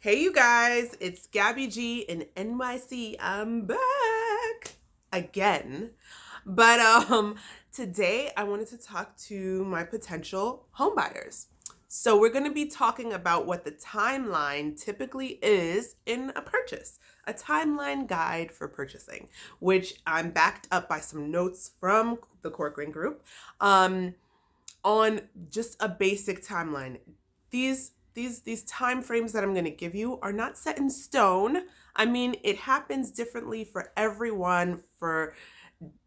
Hey you guys, it's Gabby G in NYC. I'm back again. But today I wanted to talk to my potential home buyers. So we're going to be talking about what the timeline typically is in a purchase, a timeline guide for purchasing, which I'm backed up by some notes from the Corcoran group on just a basic timeline. These time frames that I'm going to give you are not set in stone. I mean, it happens differently for everyone, for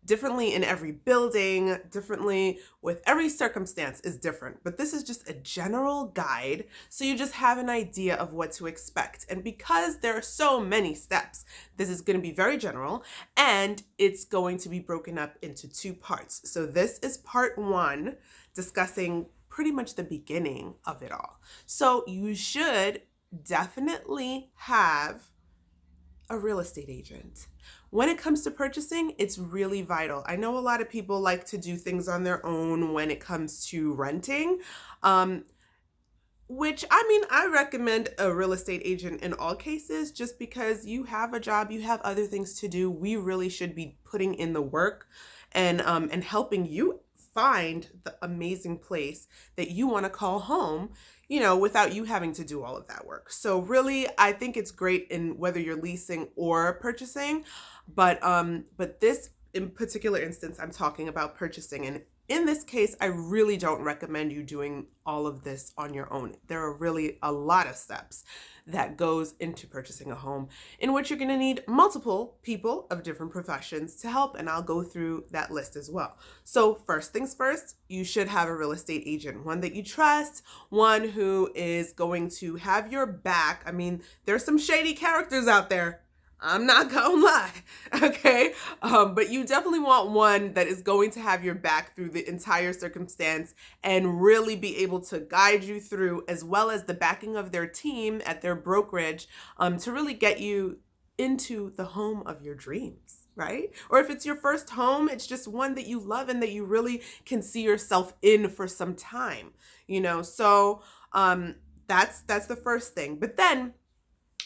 differently in every building, differently with every circumstance is different. But this is just a general guide, so you just have an idea of what to expect. And because there are so many steps, this is going to be very general, and it's going to be broken up into two parts. So this is part one, discussing pretty much the beginning of it all. So you should definitely have a real estate agent. When it comes to purchasing, it's really vital. I know a lot of people like to do things on their own when it comes to renting, which I recommend a real estate agent in all cases, just because you have a job, you have other things to do. We really should be putting in the work and helping you find the amazing place that you want to call home, without you having to do all of that work. So really, I think it's great in whether you're leasing or purchasing, but this in particular instance, I'm talking about purchasing. And in this case, I really don't recommend you doing all of this on your own. There are really a lot of steps that goes into purchasing a home, in which you're going to need multiple people of different professions to help, and I'll go through that list as well. So first things first, you should have a real estate agent, one that you trust, one who is going to have your back. I mean, there's some shady characters out there, I'm not gonna lie, okay? But you definitely want one that is going to have your back through the entire circumstance and really be able to guide you through, as well as the backing of their team at their brokerage, to really get you into the home of your dreams, right? Or if it's your first home, it's just one that you love and that you really can see yourself in for some time, So that's the first thing. But then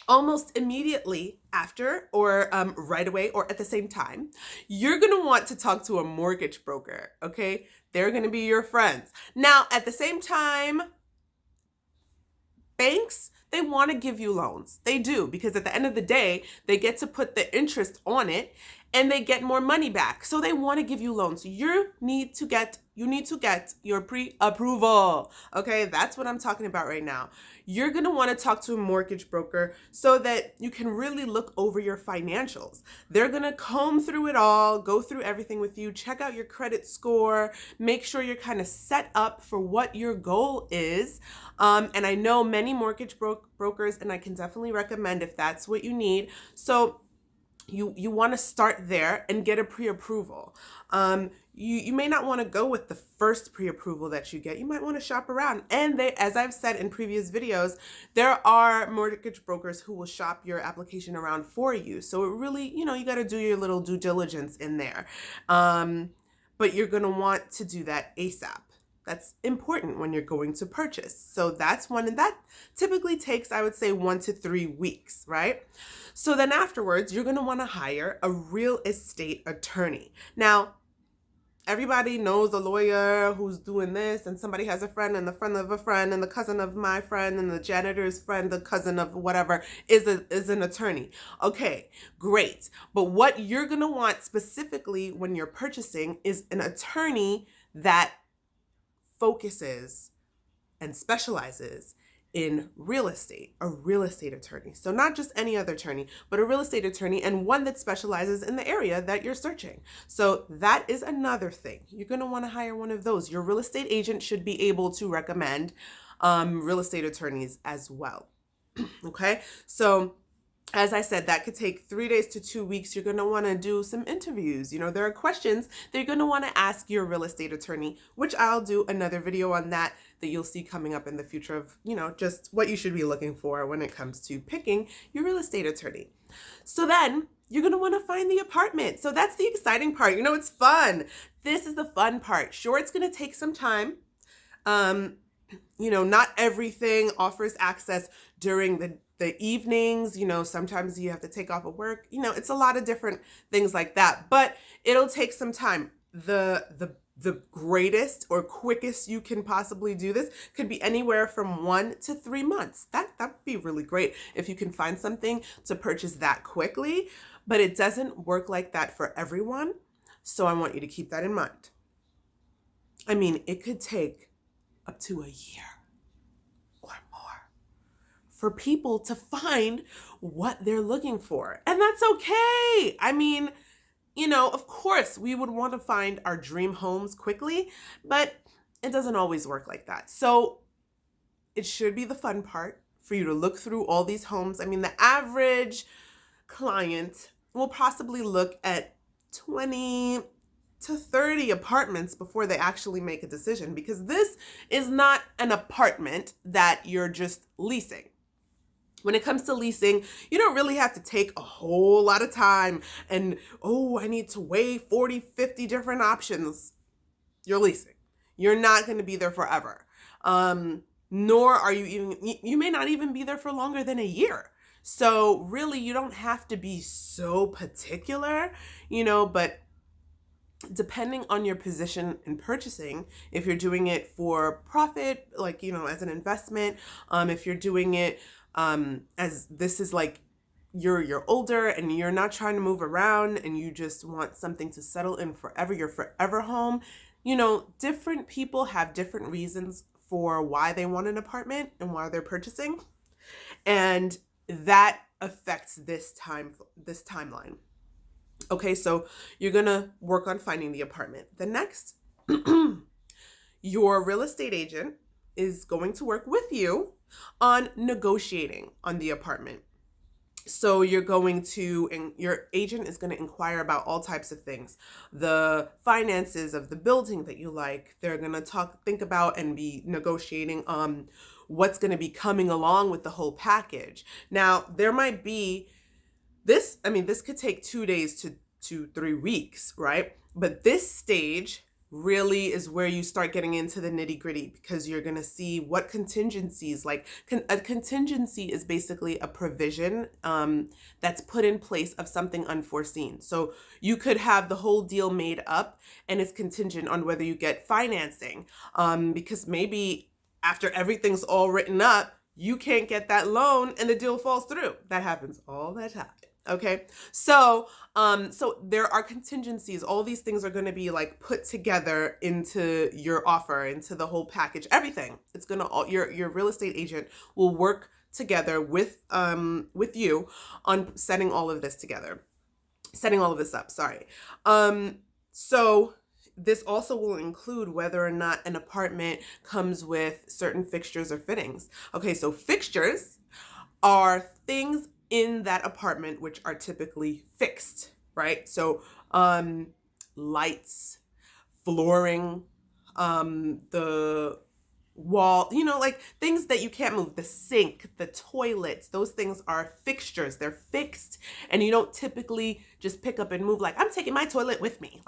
almost immediately after, or right away, or at the same time, you're going to want to talk to a mortgage broker, okay? They're going to be your friends. Now, at the same time, banks, they want to give you loans. They do, because at the end of the day, they get to put the interest on it and they get more money back. So they want to give you loans. You need to get your pre-approval. Okay, that's what I'm talking about right now. You're going to want to talk to a mortgage broker so that you can really look over your financials. They're going to comb through it all, go through everything with you, check out your credit score, make sure you're kind of set up for what your goal is. And I know many mortgage brokers, and I can definitely recommend if that's what you need. So you want to start there and get a pre-approval. You may not want to go with the first pre-approval that you get. You might want to shop around. And as I've said in previous videos, there are mortgage brokers who will shop your application around for you. So it really, you got to do your little due diligence in there. But you're going to want to do that ASAP. That's important when you're going to purchase. So that's one, and that typically takes, I would say, 1 to 3 weeks, right? So then afterwards, you're going to want to hire a real estate attorney. Now, everybody knows a lawyer who's doing this, and somebody has a friend, and the friend of a friend, and the cousin of my friend, and the janitor's friend, the cousin of whatever is an attorney. Okay, great. But what you're going to want specifically when you're purchasing is an attorney that focuses and specializes in real estate, a real estate attorney. So not just any other attorney, but a real estate attorney, and one that specializes in the area that you're searching. So that is another thing. You're going to want to hire one of those. Your real estate agent should be able to recommend real estate attorneys as well. Okay, so as I said, that could take 3 days to 2 weeks. You're going to want to do some interviews. There are questions that you're going to want to ask your real estate attorney, which I'll do another video on that you'll see coming up in the future of, just what you should be looking for when it comes to picking your real estate attorney. So then you're going to want to find the apartment. So that's the exciting part. It's fun. This is the fun part. Sure, it's going to take some time. Not everything offers access during the evenings, sometimes you have to take off of work. It's a lot of different things like that, but it'll take some time. The greatest or quickest you can possibly do this could be anywhere from 1 to 3 months. That would be really great if you can find something to purchase that quickly, but it doesn't work like that for everyone. So I want you to keep that in mind. I mean, it could take up to a year or more for people to find what they're looking for. And that's okay. I mean, of course, we would want to find our dream homes quickly, but it doesn't always work like that. So it should be the fun part for you to look through all these homes. I mean, the average client will possibly look at 20 to 30 apartments before they actually make a decision, because this is not an apartment that you're just leasing. When it comes to leasing, you don't really have to take a whole lot of time and, I need to weigh 40, 50 different options. You're leasing. You're not going to be there forever. Nor are you may not even be there for longer than a year. So really, you don't have to be so particular, but depending on your position in purchasing, if you're doing it for profit, like, as an investment, if you're doing it as this is like you're older and you're not trying to move around and you just want something to settle in forever, your forever home, different people have different reasons for why they want an apartment and why they're purchasing. And that affects this timeline. Okay, so you're gonna work on finding the apartment. The next, your real estate agent is going to work with you on negotiating on the apartment. So your agent is going to inquire about all types of things. The finances of the building that you like. They're going to think about and be negotiating what's going to be coming along with the whole package. Now, there might be this could take 2 days to 3 weeks, right? But this stage really is where you start getting into the nitty gritty, because you're going to see what contingencies, a contingency is basically a provision that's put in place of something unforeseen. So you could have the whole deal made up and it's contingent on whether you get financing, because maybe after everything's all written up, you can't get that loan and the deal falls through. That happens all the time. Okay. So there are contingencies. All these things are going to be put together into your offer, into the whole package, everything. It's going to, your real estate agent will work together with you on setting all of this up. Sorry. So this also will include whether or not an apartment comes with certain fixtures or fittings. Okay. So fixtures are things in that apartment which are typically fixed, right? So lights, flooring, the wall, things that you can't move, the sink, the toilets, those things are fixtures. They're fixed, and you don't typically just pick up and move I'm taking my toilet with me.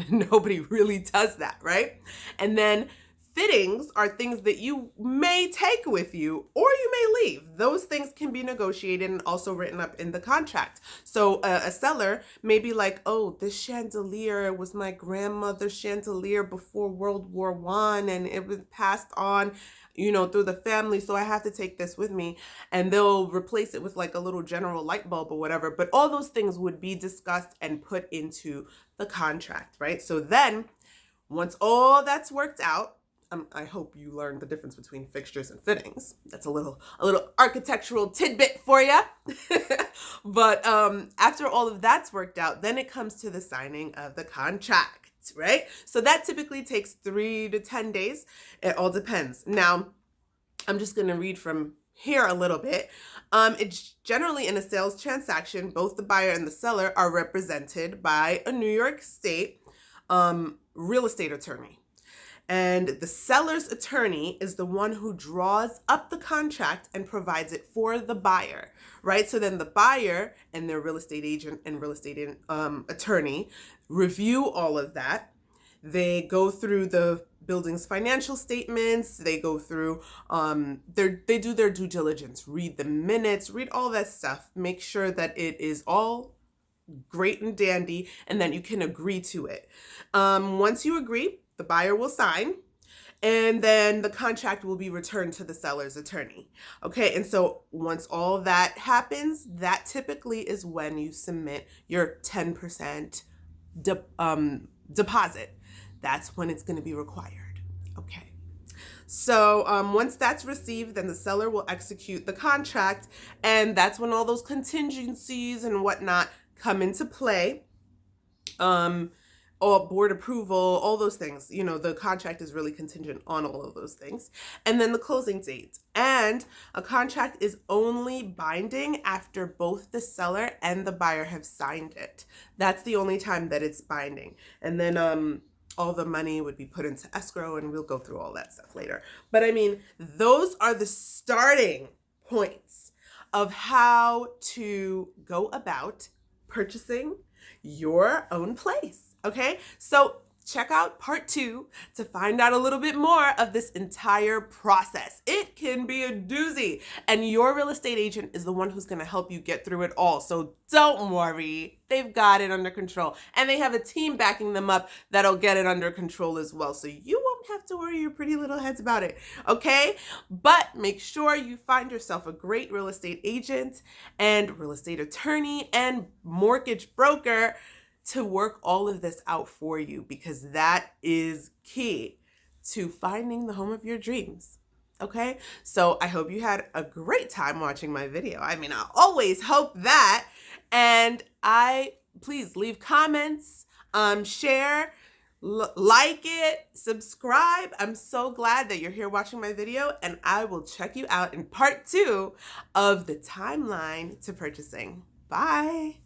Nobody really does that, right? And then fittings are things that you may take with you or you may leave. Those things can be negotiated and also written up in the contract. So a seller may be like, this chandelier was my grandmother's chandelier before World War I, and it was passed on, through the family. So I have to take this with me, and they'll replace it with a little general light bulb or whatever. But all those things would be discussed and put into the contract, right? So then once all that's worked out, I hope you learned the difference between fixtures and fittings. That's a little architectural tidbit for you. But after all of that's worked out, then it comes to the signing of the contract, right? So that typically takes 3 to 10 days. It all depends. Now, I'm just going to read from here a little bit. It's generally in a sales transaction, both the buyer and the seller are represented by a New York State real estate attorney. And the seller's attorney is the one who draws up the contract and provides it for the buyer, right? So then the buyer and their real estate agent and real estate attorney review all of that. They go through the building's financial statements. They go through, they do their due diligence, read the minutes, read all that stuff. Make sure that it is all great and dandy, and then you can agree to it. Once you agree, the buyer will sign, and then the contract will be returned to the seller's attorney. Okay, and so once all that happens, that typically is when you submit your 10% deposit. That's when it's going to be required. Okay. So once that's received, then the seller will execute the contract, and that's when all those contingencies and whatnot come into play. Or board approval, all those things. You know, the contract is really contingent on all of those things. And then the closing date. And a contract is only binding after both the seller and the buyer have signed it. That's the only time that it's binding. And then all the money would be put into escrow, and we'll go through all that stuff later. But I mean, those are the starting points of how to go about purchasing your own place. Okay, so check out part 2 to find out a little bit more of this entire process. It can be a doozy, and your real estate agent is the one who's going to help you get through it all. So don't worry, they've got it under control, and they have a team backing them up that'll get it under control as well. So you won't have to worry your pretty little heads about it, okay? But make sure you find yourself a great real estate agent and real estate attorney and mortgage broker to work all of this out for you, because that is key to finding the home of your dreams. Okay, so I hope you had a great time watching my video. I mean, I always hope that. And please leave comments, share, like it, subscribe. I'm so glad that you're here watching my video, and I will check you out in part 2 of the timeline to purchasing. Bye.